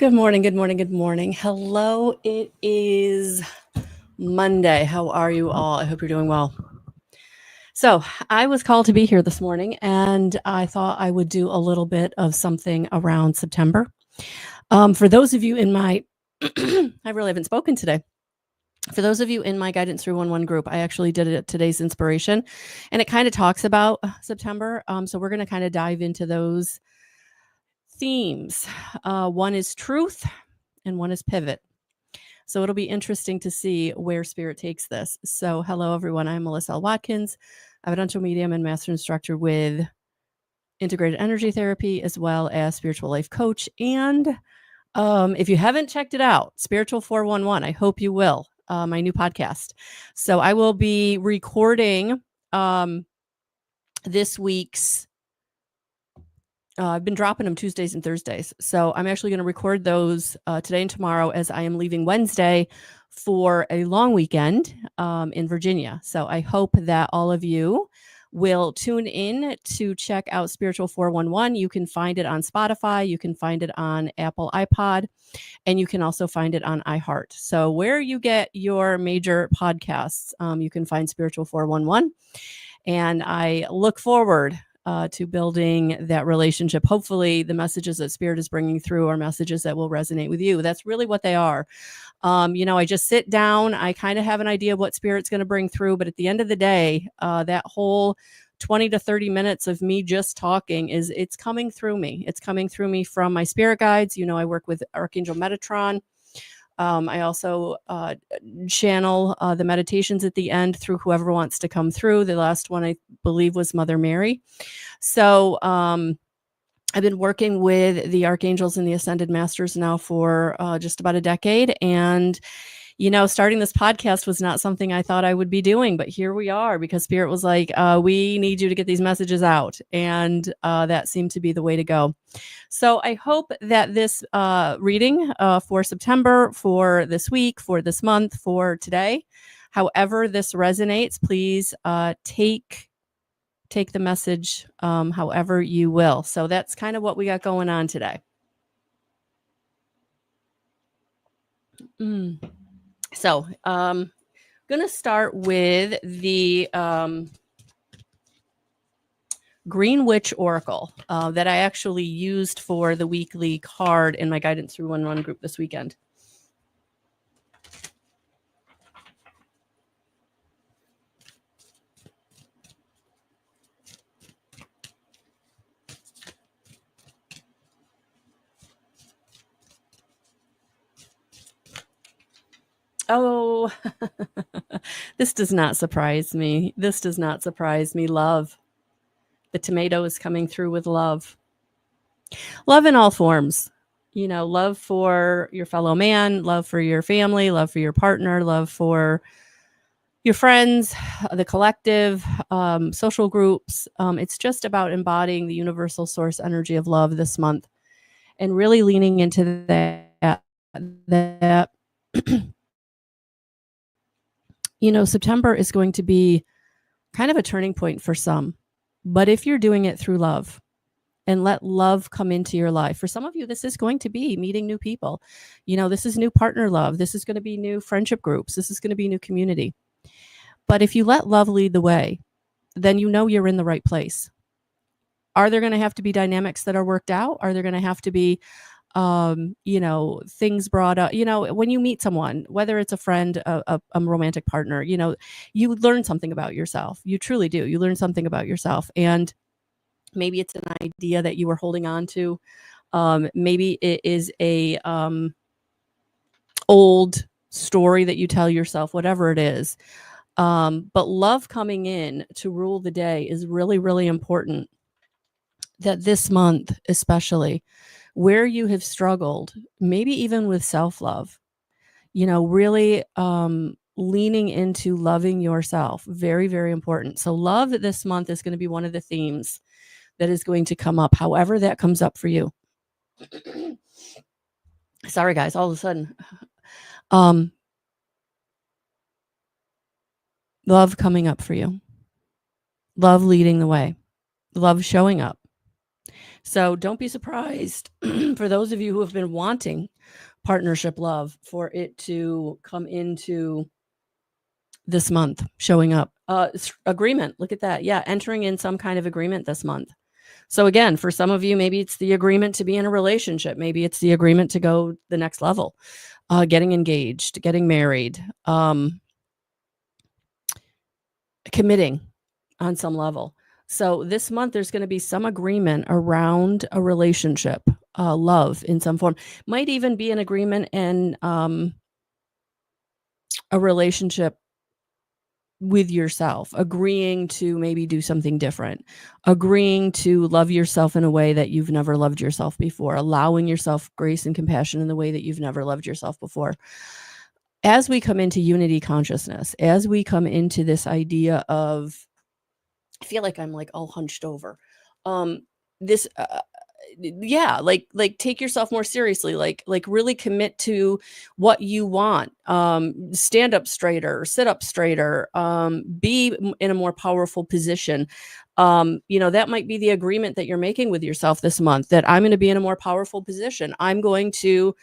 Good morning, good morning, good morning. Hello, it is Monday. How are you all? I hope you're doing well. So, I was called to be here this morning, and I thought I would do a little bit of something around September. For those of you in my, I really haven't spoken today. For those of you in my Guidance 311 group, I actually did it at today's inspiration, and it kind of talks about September. So, we're going to kind of dive into those themes. One is truth, and one is pivot. So it'll be interesting to see where spirit takes this. So hello, everyone. I'm Melissa L. Watkins, evidential medium and master instructor with integrated energy therapy, as well as spiritual life coach. And if you haven't checked it out, Spiritual 411, I hope you will, my new podcast. So I will be recording this week's I've been dropping them Tuesdays and Thursdays. So I'm actually going to record those today and tomorrow, as I am leaving Wednesday for a long weekend in Virginia. So I hope that all of you will tune in to check out Spiritual 411. You can find it on Spotify. You can find it on Apple iPod. And you can also find it on iHeart. So where you get your major podcasts, you can find Spiritual 411. And I look forward to building that relationship. Hopefully the messages that Spirit is bringing through are messages that will resonate with you. That's really what they are. I just sit down. I kind of have an idea of what Spirit's going to bring through. But at the end of the day, that whole 20 to 30 minutes of me just talking it's coming through me. It's coming through me from my spirit guides. I work with Archangel Metatron. I also channel the meditations at the end through whoever wants to come through. The last one, I believe, was Mother Mary. So I've been working with the archangels and the ascended masters now for just about a decade. And starting this podcast was not something I thought I would be doing, but here we are, because Spirit was like, we need you to get these messages out. And that seemed to be the way to go. So I hope that this reading for September, for this week, for this month, for today, however this resonates, please take the message however you will. So that's kind of what we got going on today. So I'm going to start with the Green Witch Oracle that I actually used for the weekly card in my Guidance 311 group this weekend. Oh, this does not surprise me. This does not surprise me. Love. The tomato is coming through with love. Love in all forms. Love for your fellow man, love for your family, love for your partner, love for your friends, the collective, social groups. It's just about embodying the universal source energy of love this month and really leaning into that September is going to be kind of a turning point for some. But if you're doing it through love and let love come into your life, for some of you, this is going to be meeting new people. This is new partner love. This is going to be new friendship groups. This is going to be new community. But if you let love lead the way, then you're in the right place. Are there going to have to be dynamics that are worked out? Are there going to have to be things brought up? When you meet someone, whether it's a friend, a romantic partner, you learn something about yourself. You truly do. You learn something about yourself. And maybe it's an idea that you were holding on to. Maybe it is a old story that you tell yourself, whatever it is. But love coming in to rule the day is really, really important. That this month, especially, where you have struggled, maybe even with self-love, really leaning into loving yourself. Very, very important. So love this month is going to be one of the themes that is going to come up, however that comes up for you. Sorry, guys, all of a sudden. Love coming up for you. Love leading the way. Love showing up. So don't be surprised for those of you who have been wanting partnership love for it to come into this month, showing up. Agreement. Look at that. Yeah, entering in some kind of agreement this month. So again, for some of you, maybe it's the agreement to be in a relationship. Maybe it's the agreement to go the next level, getting engaged, getting married, committing on some level. So this month, there's going to be some agreement around a relationship, love in some form. Might even be an agreement in a relationship with yourself, agreeing to maybe do something different, agreeing to love yourself in a way that you've never loved yourself before, allowing yourself grace and compassion in the way that you've never loved yourself before. As we come into unity consciousness, as we come into this idea of, I feel like I'm like all hunched over. This yeah, like take yourself more seriously, like really commit to what you want. Stand up straighter, sit up straighter, be in a more powerful position. That might be the agreement that you're making with yourself this month, that I'm going to be in a more powerful position. I'm going to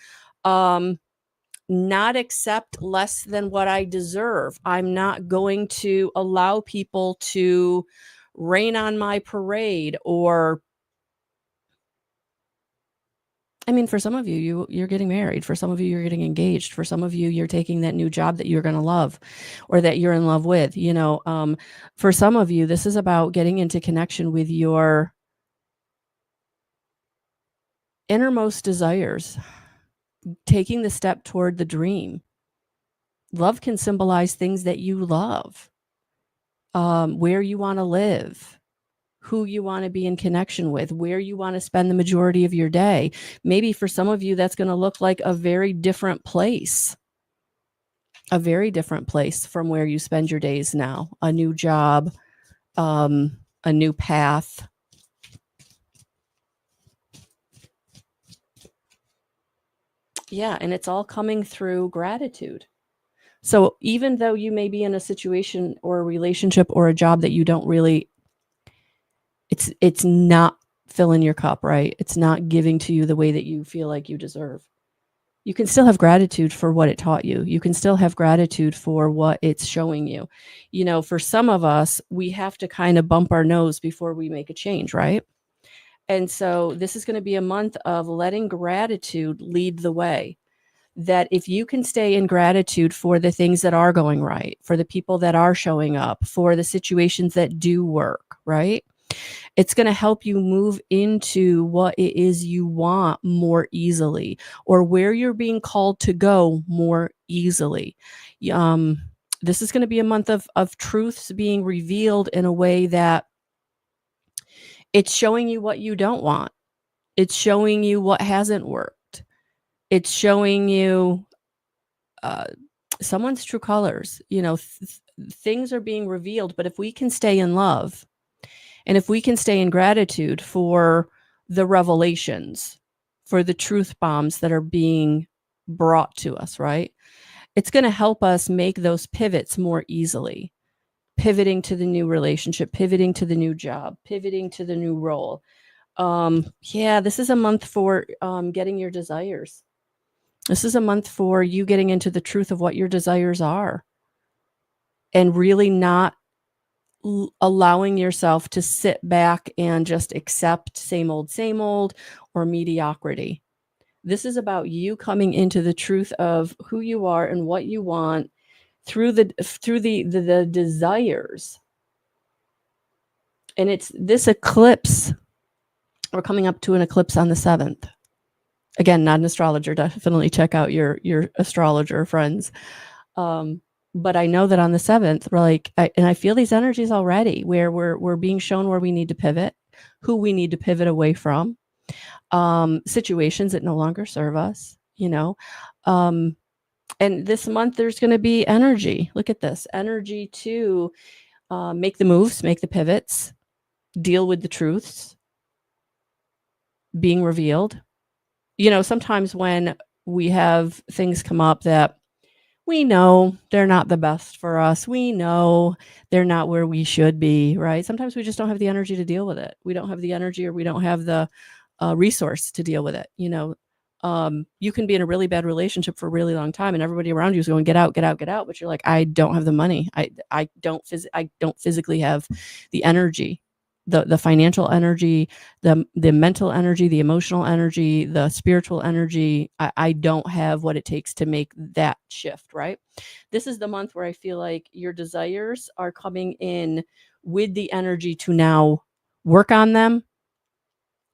not accept less than what I deserve. I'm not going to allow people to rain on my parade. Or, I mean, for some of you, you're getting married. For some of you, you're getting engaged. For some of you, you're taking that new job that you're going to love or that you're in love with. For some of you, this is about getting into connection with your innermost desires, taking the step toward the dream. Love can symbolize things that you love, where you want to live, who you want to be in connection with, where you want to spend the majority of your day. Maybe for some of you, that's going to look like a very different place from where you spend your days now, a new job, a new path. Yeah, and it's all coming through gratitude. So even though you may be in a situation or a relationship or a job that you don't really, it's not filling your cup, right? It's not giving to you the way that you feel like you deserve. You can still have gratitude for what it taught you. You can still have gratitude for what it's showing you. For some of us, we have to kind of bump our nose before we make a change, right? And so this is going to be a month of letting gratitude lead the way. That if you can stay in gratitude for the things that are going right, for the people that are showing up, for the situations that do work, right? It's going to help you move into what it is you want more easily, or where you're being called to go more easily. This is going to be a month of truths being revealed in a way that it's showing you what you don't want. It's showing you what hasn't worked. It's showing you someone's true colors. Things are being revealed, but if we can stay in love, and if we can stay in gratitude for the revelations, for the truth bombs that are being brought to us, right? It's going to help us make those pivots more easily. Pivoting to the new relationship, pivoting to the new job, pivoting to the new role. This is a month for getting your desires. This is a month for you getting into the truth of what your desires are, and really not allowing yourself to sit back and just accept same old, or mediocrity. This is about you coming into the truth of who you are and what you want through the desires. And it's this eclipse. We're coming up to an eclipse on the 7th. Again, not an astrologer. Definitely check out your astrologer friends. But I know that on the 7th, we're like, and I feel these energies already, where we're being shown where we need to pivot, who we need to pivot away from, situations that no longer serve us, and this month there's going to be energy. Look at this energy to make the moves, make the pivots, deal with the truths being revealed. Sometimes when we have things come up that we know they're not the best for us. We know they're not where we should be, right? Sometimes we just don't have the energy to deal with it. We don't have the energy, or we don't have the resource to deal with it. You can be in a really bad relationship for a really long time, and everybody around you is going, get out, get out, get out. But you're like, I don't have the money. I don't physically have the energy, the financial energy, the mental energy, the emotional energy, the spiritual energy. I don't have what it takes to make that shift, right? This is the month where I feel like your desires are coming in with the energy to now work on them,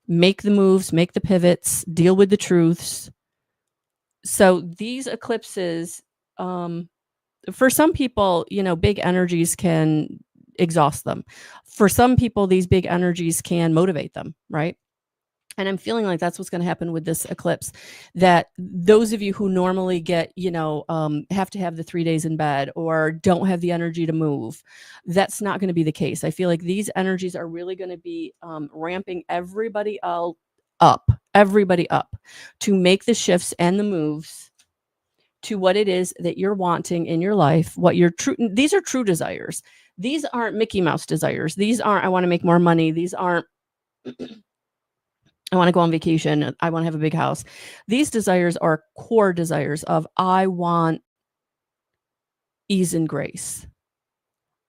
make the moves, make the pivots, deal with the truths. So these eclipses, for some people, big energies can exhaust them. For some people, these big energies can motivate them, right? And I'm feeling like that's what's going to happen with this eclipse, that those of you who normally get, have to have the 3 days in bed or don't have the energy to move, that's not going to be the case. I feel like these energies are really going to be ramping everybody up to make the shifts and the moves to what it is that you're wanting in your life, these are true desires. These aren't Mickey Mouse desires. These aren't, I want to make more money. These aren't, I want to go on vacation. I want to have a big house. These desires are core desires of, I want ease and grace.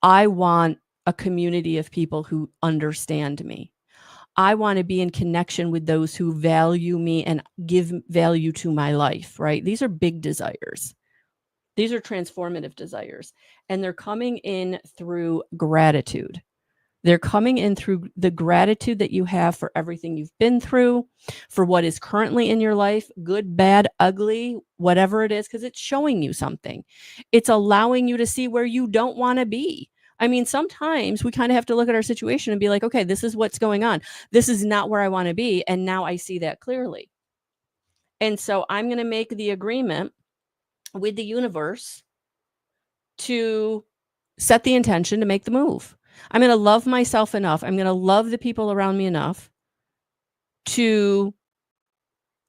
I want a community of people who understand me. I want to be in connection with those who value me and give value to my life, right? These are big desires. These are transformative desires. And they're coming in through gratitude. They're coming in through the gratitude that you have for everything you've been through, for what is currently in your life, good, bad, ugly, whatever it is, because it's showing you something. It's allowing you to see where you don't want to be. I mean, sometimes we kind of have to look at our situation and be like, okay, this is what's going on. This is not where I want to be. And now I see that clearly. And so I'm going to make the agreement with the universe to set the intention to make the move. I'm going to love myself enough. I'm going to love the people around me enough to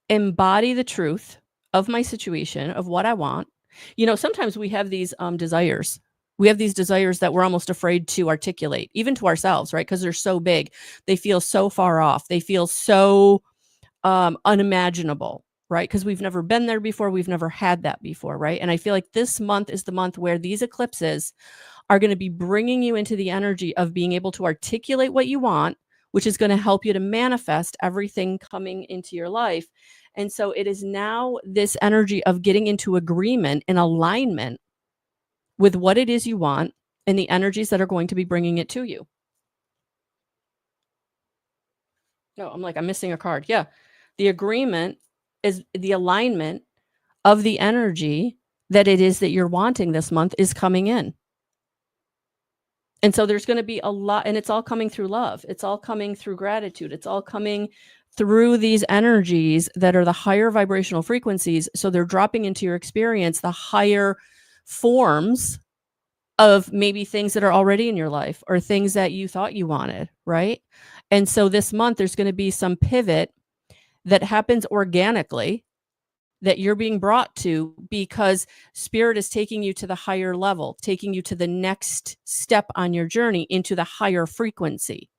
embody the truth of my situation, of what I want. Sometimes we have these desires. We have these desires that we're almost afraid to articulate, even to ourselves, right? Because they're so big. They feel so far off. They feel so unimaginable, right? Because we've never been there before. We've never had that before, right? And I feel like this month is the month where these eclipses are going to be bringing you into the energy of being able to articulate what you want, which is going to help you to manifest everything coming into your life. And so it is now this energy of getting into agreement and alignment with what it is you want and the energies that are going to be bringing it to you. No, I'm missing a card. Yeah. The agreement is the alignment of the energy that it is that you're wanting this month is coming in. And so there's going to be a lot, and it's all coming through love. It's all coming through gratitude. It's all coming through these energies that are the higher vibrational frequencies. So they're dropping into your experience the higher forms of maybe things that are already in your life or things that you thought you wanted, right? And so this month, there's going to be some pivot that happens organically that you're being brought to because spirit is taking you to the higher level, taking you to the next step on your journey into the higher frequency.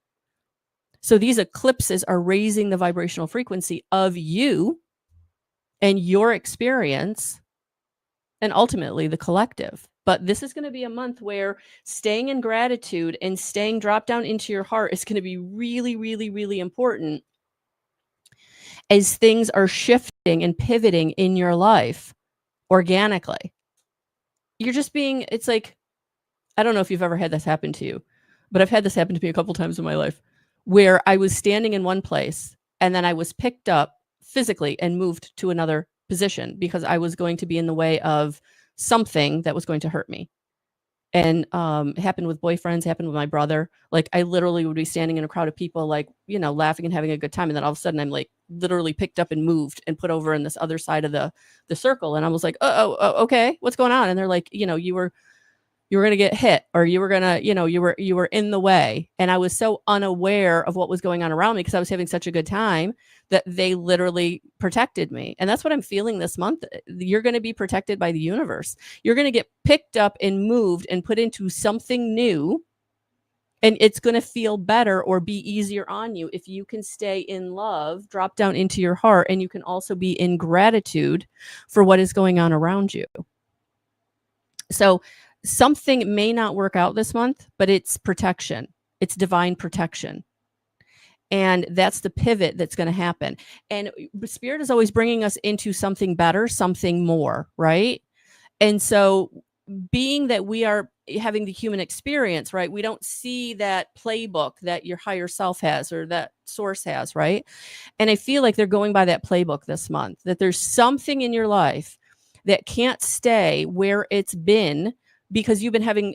So these eclipses are raising the vibrational frequency of you and your experience and ultimately the collective. But this is going to be a month where staying in gratitude and staying dropped down into your heart is going to be really, really, really important as things are shifting and pivoting in your life organically. You're just being, it's like, I don't know if you've ever had this happen to you, but I've had this happen to me a couple times in my life where I was standing in one place and then I was picked up physically and moved to another position because I was going to be in the way of something that was going to hurt me. And it happened with boyfriends, happened with my brother. Like I literally would be standing in a crowd of people, like, laughing and having a good time. And then all of a sudden I'm like literally picked up and moved and put over in this other side of the circle. And I was like, oh, okay, what's going on? And they're like, you were You were going to get hit, or you were going to, you were in the way. And I was so unaware of what was going on around me because I was having such a good time that they literally protected me. And that's what I'm feeling this month. You're going to be protected by the universe. You're going to get picked up and moved and put into something new. And it's going to feel better or be easier on you if you can stay in love, drop down into your heart, and you can also be in gratitude for what is going on around you. So something may not work out this month, but it's protection. It's divine protection. And that's the pivot that's going to happen. And Spirit is always bringing us into something better, something more, right? And so being that we are having the human experience, right? We don't see that playbook that your higher self has or that source has, right? And I feel like they're going by that playbook this month, that there's something in your life that can't stay where it's been because you've been having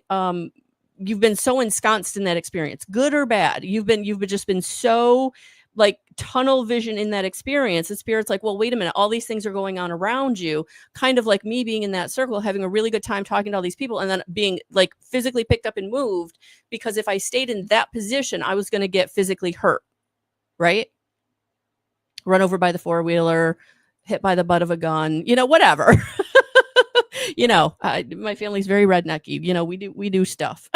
you've been so ensconced in that experience, good or bad. You've just been so like tunnel vision in that experience. The Spirit's like, well, wait a minute, all these things are going on around you, kind of like me being in that circle, having a really good time talking to all these people, and then being like physically picked up and moved, because if I stayed in that position, I was going to get physically hurt, right? Run over by the four-wheeler, hit by the butt of a gun, whatever. My family's very rednecky. We do stuff.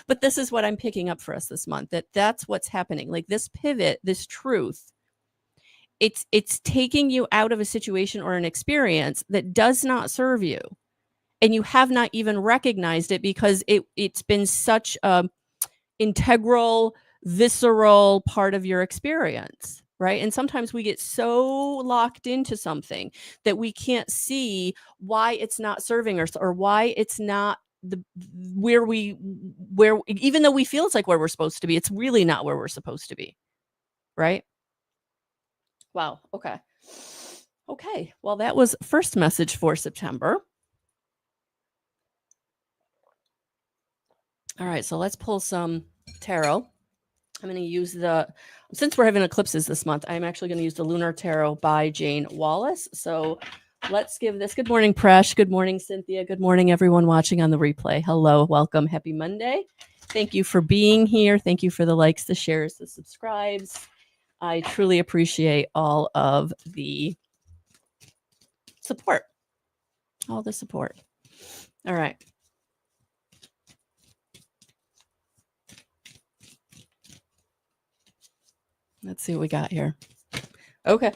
But this is what I'm picking up for us this month, that's what's happening. Like this pivot, this truth, it's taking you out of a situation or an experience that does not serve you. And you have not even recognized it because it's been such a integral, visceral part of your experience, right? And sometimes we get so locked into something that we can't see why it's not serving us, or why it's not where even though we feel it's like where we're supposed to be, it's really not where we're supposed to be, right? Wow. Okay, well, that was first message for September. All right, so let's pull some tarot. I'm going to use since we're having eclipses this month, I'm actually going to use the Lunar Tarot by Jane Wallace. So let's give this. Good morning, Presh. Good morning, Cynthia. Good morning, everyone watching on the replay. Hello, welcome. Happy Monday. Thank you for being here. Thank you for the likes, the shares, the subscribes. I truly appreciate all of the support. All the support. All right. Let's see what we got here. Okay.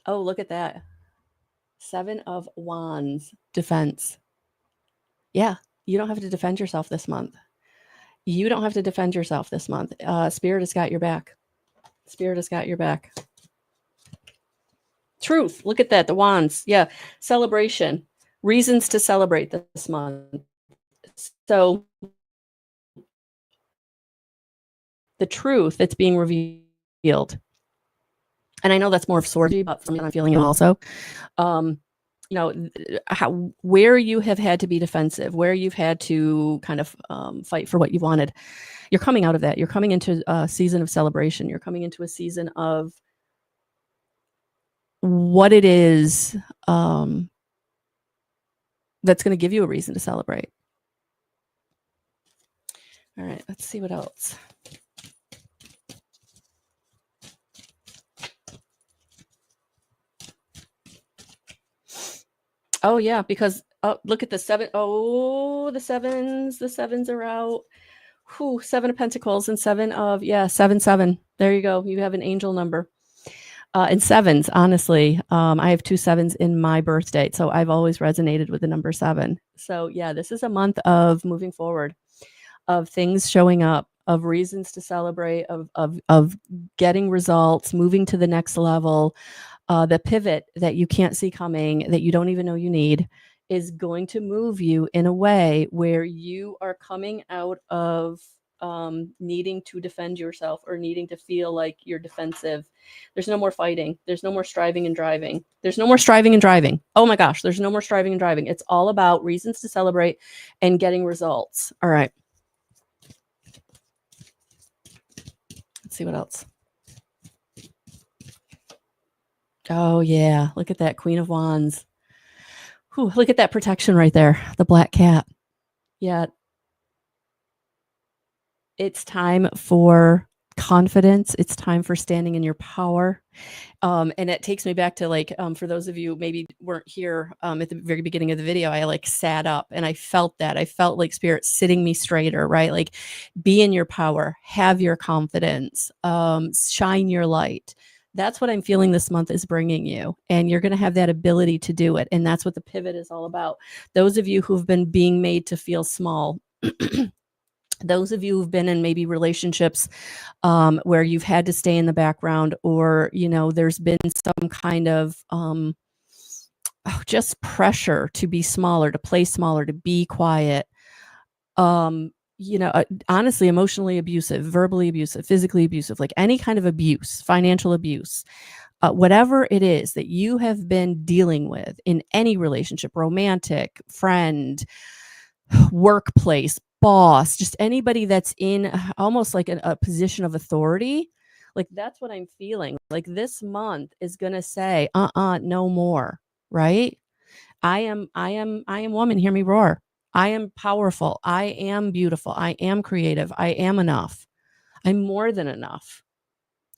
Oh, look at that. 7 of Wands, defense. Yeah, you don't have to defend yourself this month. You don't have to defend yourself this month. Spirit has got your back. Spirit has got your back. Truth. Look at that. The Wands. Yeah. Celebration. Reasons to celebrate this month. So the truth that's being revealed. And I know that's more of swordy, but for me, I'm feeling it also. Where you have had to be defensive, where you've had to kind of fight for what you wanted, you're coming out of that. You're coming into a season of celebration. You're coming into a season of what it is that's going to give you a reason to celebrate. All right, let's see what else. Oh, yeah, because look at the 7. Oh, the sevens are out. Whew, 7 of Pentacles and 7 of, 7. There you go. You have an angel number. And sevens, honestly, I have 2 7s in my birth date, so I've always resonated with the number 7. So yeah, this is a month of moving forward, of things showing up, of reasons to celebrate, of getting results, moving to the next level. The pivot that you can't see coming, that you don't even know you need, is going to move you in a way where you are coming out of needing to defend yourself or needing to feel like you're defensive. There's no more fighting. There's no more striving and driving. There's no more striving and driving. Oh my gosh, there's no more striving and driving. It's all about reasons to celebrate and getting results. All right. Let's see what else. Oh yeah, look at that, Queen of Wands. Whew, look at that protection right there, the black cat. Yeah, it's time for confidence. It's time for standing in your power. And it takes me back to like, for those of you maybe weren't here at the very beginning of the video, I like sat up and I felt that. I felt like spirit sitting me straighter, right? Like be in your power, have your confidence, shine your light. That's what I'm feeling this month is bringing you. And you're going to have that ability to do it. And that's what the pivot is all about. Those of you who've been being made to feel small, those of you who've been in maybe relationships where you've had to stay in the background, or there's been some kind of just pressure to be smaller, to play smaller, to be quiet, honestly, emotionally abusive, verbally abusive, physically abusive, like any kind of abuse, financial abuse, whatever it is that you have been dealing with in any relationship, romantic, friend, workplace, boss, just anybody that's in almost like a position of authority. Like that's what I'm feeling. Like this month is going to say, no more, right? I am woman, hear me roar. I am powerful. I am beautiful. I am creative. I am enough. I'm more than enough.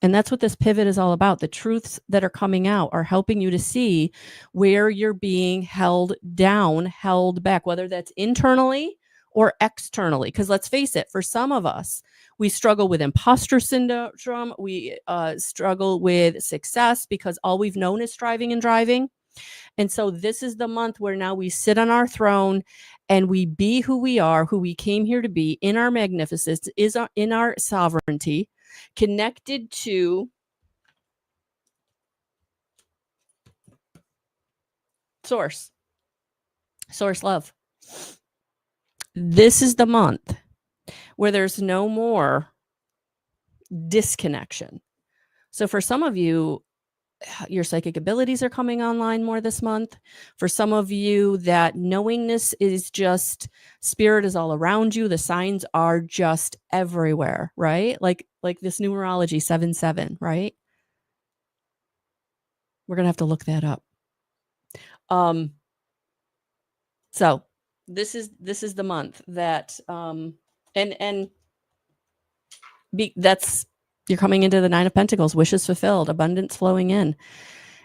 And that's what this pivot is all about. The truths that are coming out are helping you to see where you're being held down, held back, whether that's internally or externally. Because let's face it, for some of us, we struggle with imposter syndrome. We struggle with success because all we've known is striving and driving. And so this is the month where now we sit on our throne and we be who we are, who we came here to be, in our magnificence, in our sovereignty, connected to source love. This is the month where there's no more disconnection. So for some of you, your psychic abilities are coming online more this month. For some of you, that knowingness is just, spirit is all around you. The signs are just everywhere, right? Like this numerology 7-7, right? We're going to have to look that up. So this is the month that, that's, you're coming into the 9 of Pentacles, wishes fulfilled, abundance flowing in.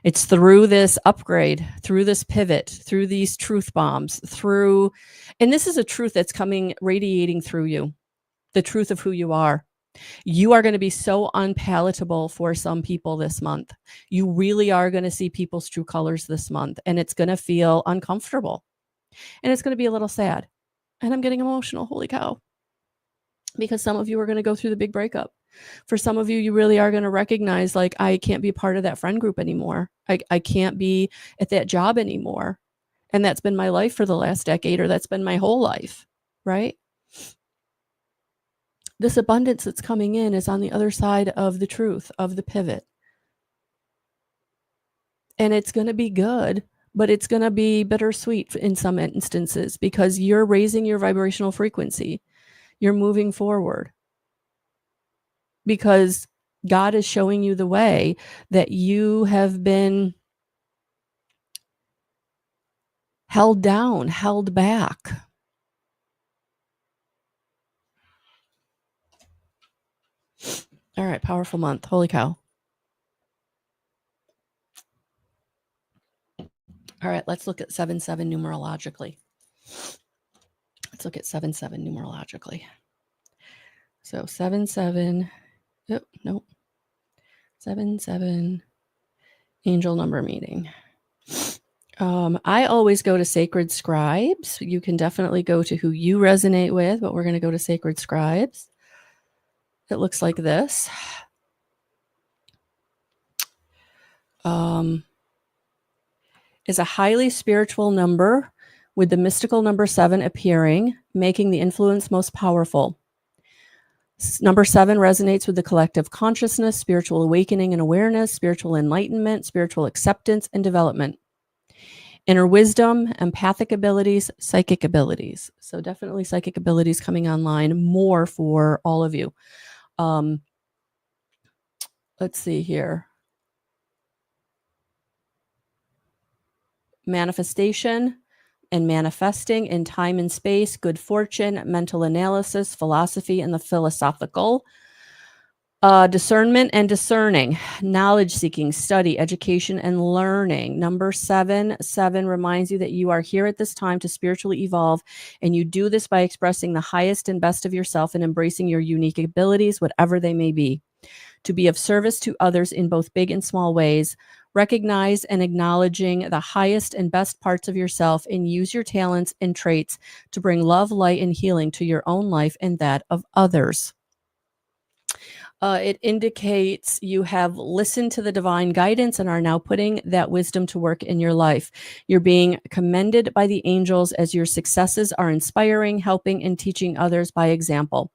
It's through this upgrade, through this pivot, through these truth bombs, and this is a truth that's coming, radiating through you, the truth of who you are. You are going to be so unpalatable for some people this month. You really are going to see people's true colors this month, and it's going to feel uncomfortable, and it's going to be a little sad. And I'm getting emotional. Holy cow. Because some of you are going to go through the big breakup. For some of you, you really are going to recognize, like, I can't be part of that friend group anymore. I can't be at that job anymore. And that's been my life for the last decade, or that's been my whole life, right? This abundance that's coming in is on the other side of the truth, of the pivot. And it's going to be good, but it's going to be bittersweet in some instances, because you're raising your vibrational frequency. You're moving forward, because God is showing you the way that you have been held down, held back. All right, powerful month. Holy cow. All right, let's look at 7-7 numerologically. Let's look at 7-7 numerologically. So 7-7, oh, nope. 7-7 angel number meeting. I always go to Sacred Scribes. You can definitely go to who you resonate with, but we're going to go to Sacred Scribes. It looks like this. Is a highly spiritual number with the mystical number 7 appearing, making the influence most powerful. Number 7 resonates with the collective consciousness, spiritual awakening and awareness, spiritual enlightenment, spiritual acceptance and development. Inner wisdom, empathic abilities, psychic abilities. So definitely psychic abilities coming online more for all of you. Let's see here. manifestation and manifesting in time and space, good fortune, mental analysis, philosophy, and the philosophical. Discernment and discerning, knowledge seeking, study, education, and learning. Number 7 reminds you that you are here at this time to spiritually evolve, and you do this by expressing the highest and best of yourself and embracing your unique abilities, whatever they may be. To be of service to others in both big and small ways, recognize and acknowledging the highest and best parts of yourself, and use your talents and traits to bring love, light, and healing to your own life and that of others. It indicates you have listened to the divine guidance and are now putting that wisdom to work in your life. You're being commended by the angels as your successes are inspiring, helping, and teaching others by example.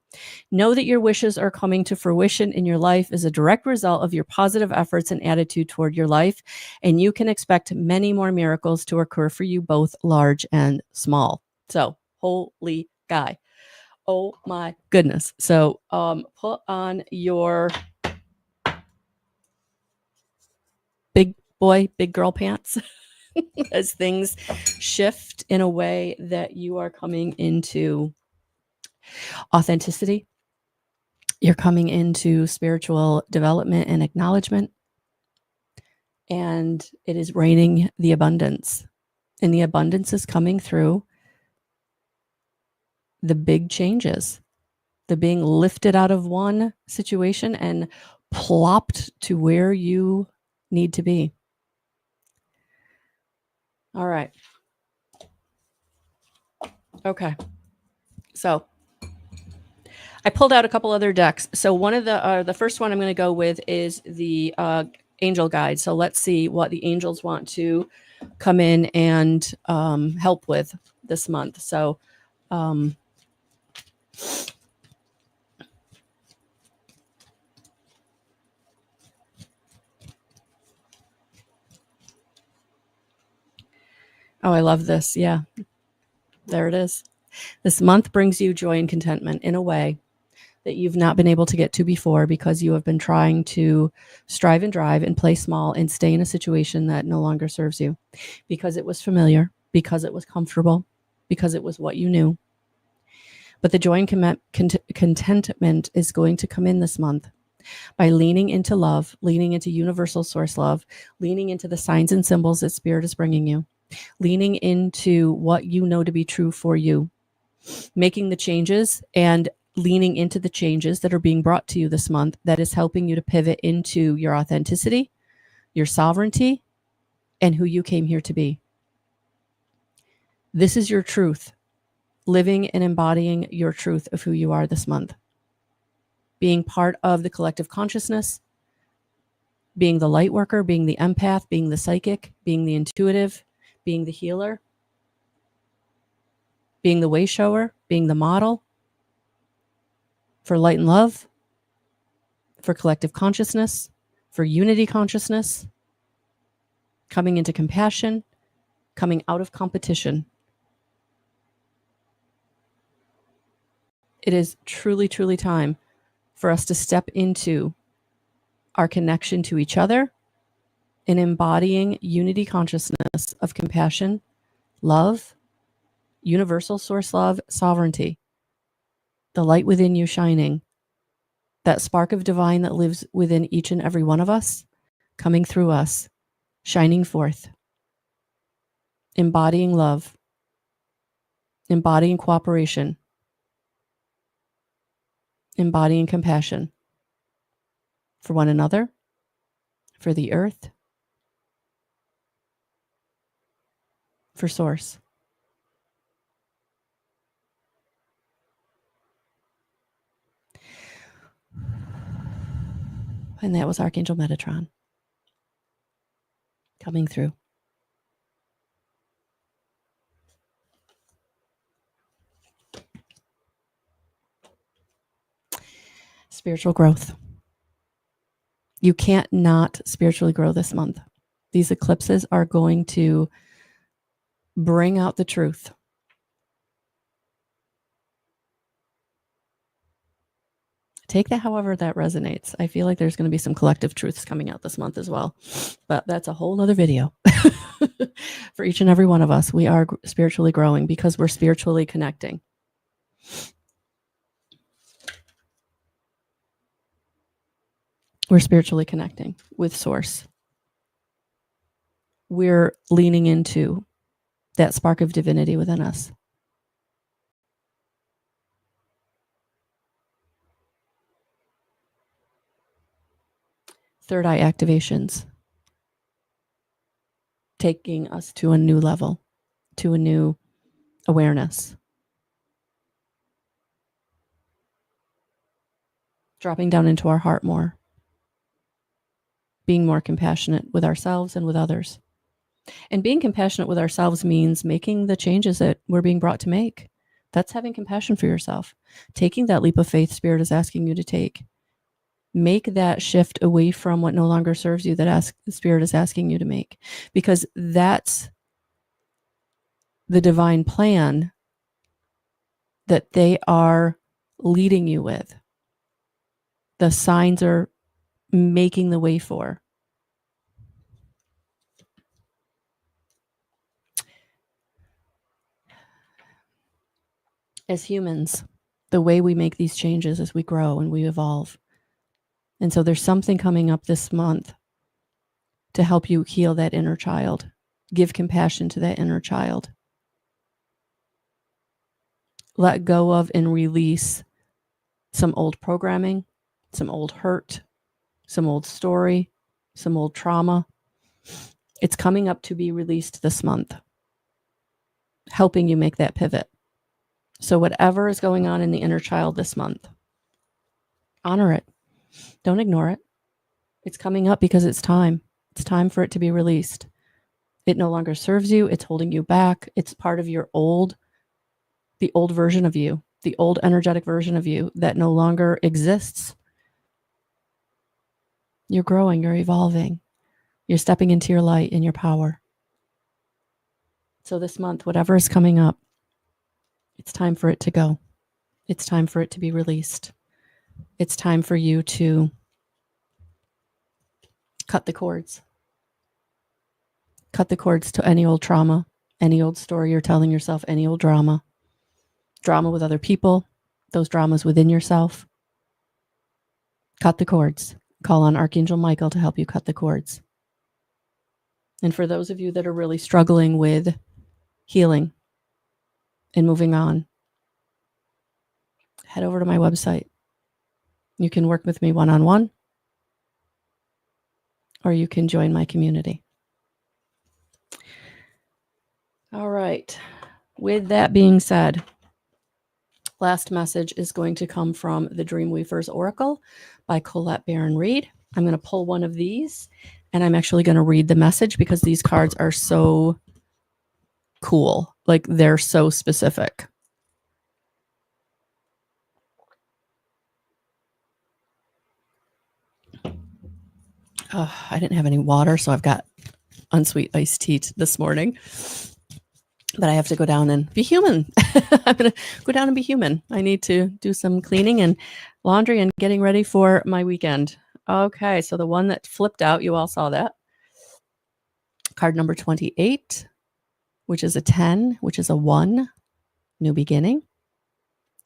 Know that your wishes are coming to fruition in your life as a direct result of your positive efforts and attitude toward your life, and you can expect many more miracles to occur for you, both large and small. So, holy guy. Oh my goodness. So put on your big boy, big girl pants as things shift in a way that you are coming into authenticity. You're coming into spiritual development and acknowledgement. And it is raining the abundance. And the abundance is coming through the big changes. The being lifted out of one situation and plopped to where you need to be. All right. Okay. So I pulled out a couple other decks. So one of the first one I'm going to go with is the angel guide. So let's see what the angels want to come in and help with this month. So oh, I love this. Yeah, there it is. This month brings you joy and contentment in a way that you've not been able to get to before, because you have been trying to strive and drive and play small and stay in a situation that no longer serves you, because it was familiar, because it was comfortable, because it was what you knew. But the joy and contentment is going to come in this month by leaning into love, leaning into universal source love, leaning into the signs and symbols that Spirit is bringing you, leaning into what you know to be true for you, making the changes and leaning into the changes that are being brought to you this month that is helping you to pivot into your authenticity, your sovereignty, and who you came here to be. This is your truth, living and embodying your truth of who you are this month. Being part of the collective consciousness, being the light worker, being the empath, being the psychic, being the intuitive, being the healer, being the way shower, being the model for light and love, for collective consciousness, for unity consciousness, coming into compassion, coming out of competition. It is truly, truly time for us to step into our connection to each other in embodying unity consciousness of compassion, love, universal source love, sovereignty, the light within you shining, that spark of divine that lives within each and every one of us, coming through us, shining forth, embodying love, embodying cooperation, embodying compassion for one another, for the earth, for source. And that was Archangel Metatron coming through. Spiritual growth. You can't not spiritually grow this month. These eclipses are going to bring out the truth. Take that however that resonates. I feel like there's going to be some collective truths coming out this month as well, but that's a whole nother video. For each and every one of us, we are spiritually growing because we're spiritually connecting. We're spiritually connecting with Source. We're leaning into that spark of divinity within us. Third eye activations, taking us to a new level, to a new awareness. Dropping down into our heart more. Being more compassionate with ourselves and with others. And being compassionate with ourselves means making the changes that we're being brought to make. That's having compassion for yourself. Taking that leap of faith Spirit is asking you to take. Make that shift away from what no longer serves you that the Spirit is asking you to make. Because that's the divine plan that they are leading you with. The signs are making the way for. As humans, the way we make these changes is we grow and we evolve. And so there's something coming up this month to help you heal that inner child, give compassion to that inner child. Let go of and release some old programming, some old hurt, some old story, some old trauma. It's coming up to be released this month, helping you make that pivot. So whatever is going on in the inner child this month, honor it. Don't ignore it. It's coming up because it's time. It's time for it to be released. It no longer serves you. It's holding you back. It's part of the old version of you, the old energetic version of you that no longer exists. You're growing, you're evolving. You're stepping into your light and your power. So this month, whatever is coming up, it's time for it to go. It's time for it to be released. It's time for you to cut the cords. Cut the cords to any old trauma, any old story you're telling yourself, any old drama with other people, those dramas within yourself. Cut the cords. Call on Archangel Michael to help you cut the cords. And for those of you that are really struggling with healing and moving on, head over to my website. You can work with me one-on-one, or you can join my community. All right. With that being said, last message is going to come from the Dreamweaver's Oracle by Colette Baron Reed. I'm going to pull one of these, and I'm actually going to read the message because these cards are so cool. Like, they're so specific. I didn't have any water, so I've got unsweet iced tea this morning. But I have to go down and be human. I'm going to go down and be human. I need to do some cleaning and laundry and getting ready for my weekend. Okay, so the one that flipped out, you all saw that. Card number 28, which is a 10, which is a 1, new beginning.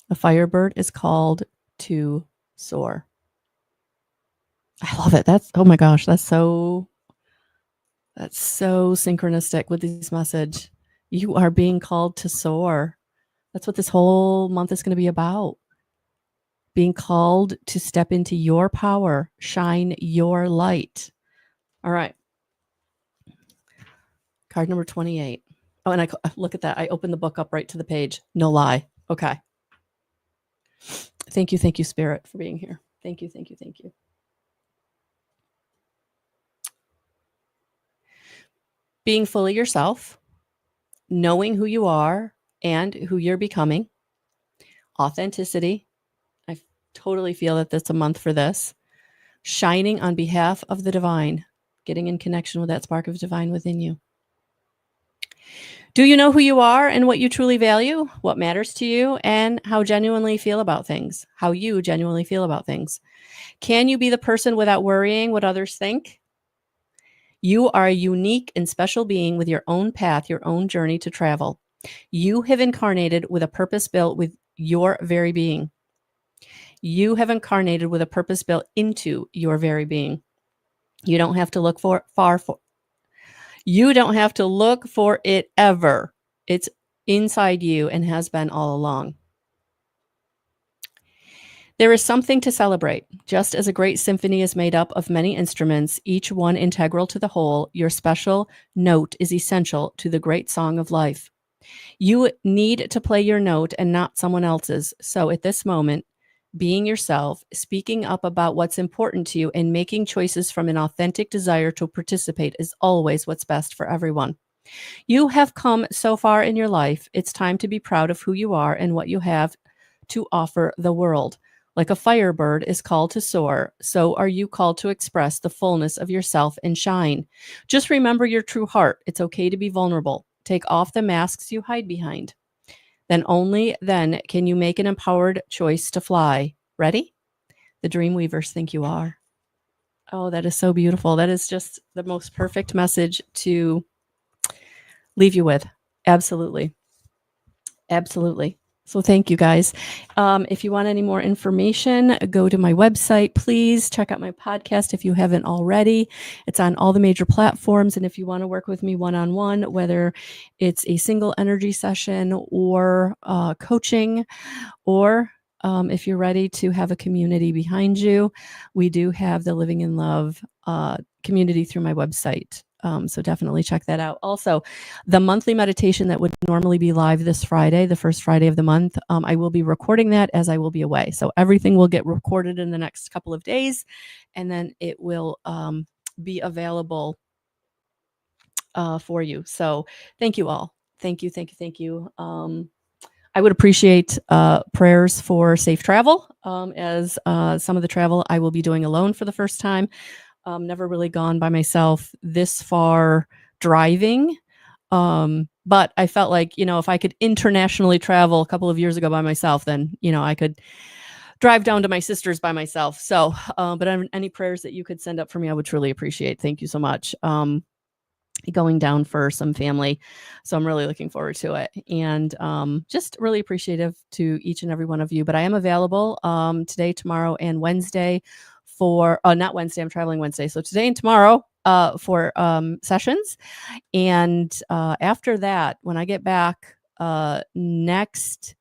A firebird is called to soar. I love it. Oh my gosh, that's so synchronistic with this message. You are being called to soar. That's what this whole month is going to be about. Being called to step into your power, shine your light. All right. Card number 28. Oh, and I look at that. I opened the book up right to the page. No lie. Okay. Thank you, Spirit, for being here. Thank you. Being fully yourself, knowing who you are and who you're becoming, authenticity. I totally feel that that's a month for this. Shining on behalf of the divine, getting in connection with that spark of divine within you. Do you know who you are and what you truly value, what matters to you, and how you genuinely feel about things? Can you be the person without worrying what others think? You are a unique and special being with your own path, your own journey to travel. You have incarnated with a purpose built with your very being. You have incarnated with a purpose built into your very being. You don't have to look far for. You don't have to look for it ever. It's inside you and has been all along. There is something to celebrate. Just as a great symphony is made up of many instruments, each one integral to the whole, your special note is essential to the great song of life. You need to play your note and not someone else's. So at this moment, being yourself, speaking up about what's important to you, and making choices from an authentic desire to participate is always what's best for everyone. You have come so far in your life. It's time to be proud of who you are and what you have to offer the world. Like a firebird is called to soar, so are you called to express the fullness of yourself and shine. Just remember your true heart. It's okay to be vulnerable. Take off the masks you hide behind. Then only then can you make an empowered choice to fly. Ready? The dream weavers think you are. Oh, that is so beautiful. That is just the most perfect message to leave you with. Absolutely. Absolutely. So thank you guys. If you want any more information, go to my website. Please check out my podcast if you haven't already. It's on all the major platforms. And if you want to work with me one-on-one, whether it's a single energy session or coaching, or if you're ready to have a community behind you, we do have the Living in Love community through my website. So definitely check that out. Also, the monthly meditation that would normally be live this Friday, the first Friday of the month, I will be recording that as I will be away. So everything will get recorded in the next couple of days, and then it will be available for you. So thank you all. Thank you, thank you, thank you. I would appreciate prayers for safe travel, as some of the travel I will be doing alone for the first time. Never really gone by myself this far driving. But I felt like, if I could internationally travel a couple of years ago by myself, then, I could drive down to my sister's by myself. So, but any prayers that you could send up for me, I would truly appreciate. Thank you so much. Going down for some family. So I'm really looking forward to it, and just really appreciative to each and every one of you. But I am available today, tomorrow, and Wednesday for not Wednesday, I'm traveling Wednesday. So today and tomorrow for sessions. And after that, when I get back next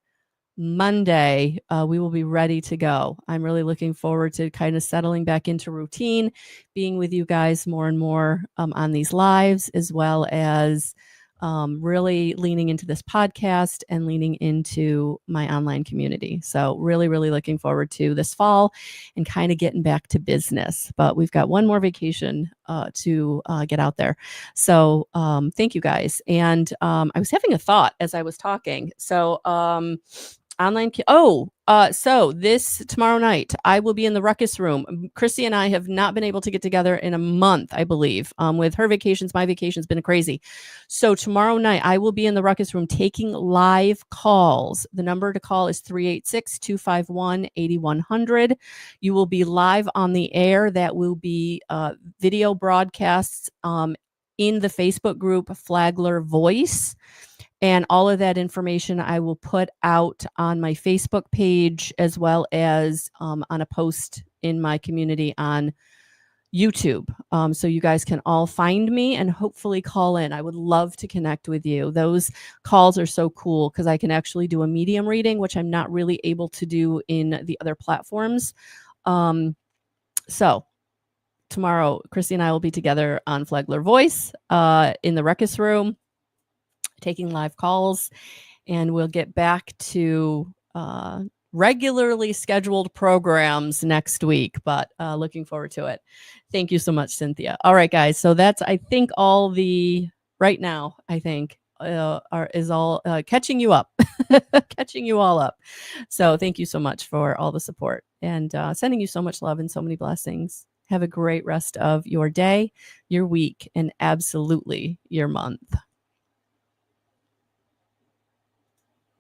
Monday, we will be ready to go. I'm really looking forward to kind of settling back into routine, being with you guys more and more on these lives, as well as really leaning into this podcast and leaning into my online community. So really, really looking forward to this fall and kind of getting back to business. But we've got one more vacation to get out there. So thank you guys. And I was having a thought as I was talking. So so this tomorrow night, I will be in the Ruckus Room. Chrissy and I have not been able to get together in a month, I believe. With her vacations, my vacation's been crazy. So tomorrow night, I will be in the Ruckus Room taking live calls. The number to call is 386-251-8100. You will be live on the air. That will be video broadcasts in the Facebook group Flagler Voice. And all of that information I will put out on my Facebook page, as well as on a post in my community on YouTube. So you guys can all find me and hopefully call in. I would love to connect with you. Those calls are so cool because I can actually do a medium reading, which I'm not really able to do in the other platforms. So tomorrow, Christy and I will be together on Flagler Voice in the Ruckus Room, taking live calls, and we'll get back to regularly scheduled programs next week, but looking forward to it. Thank you so much, Cynthia. All right, guys. So that's, I think, all the right now, I think, is all catching you up, catching you all up. So thank you so much for all the support, and sending you so much love and so many blessings. Have a great rest of your day, your week, and absolutely your month.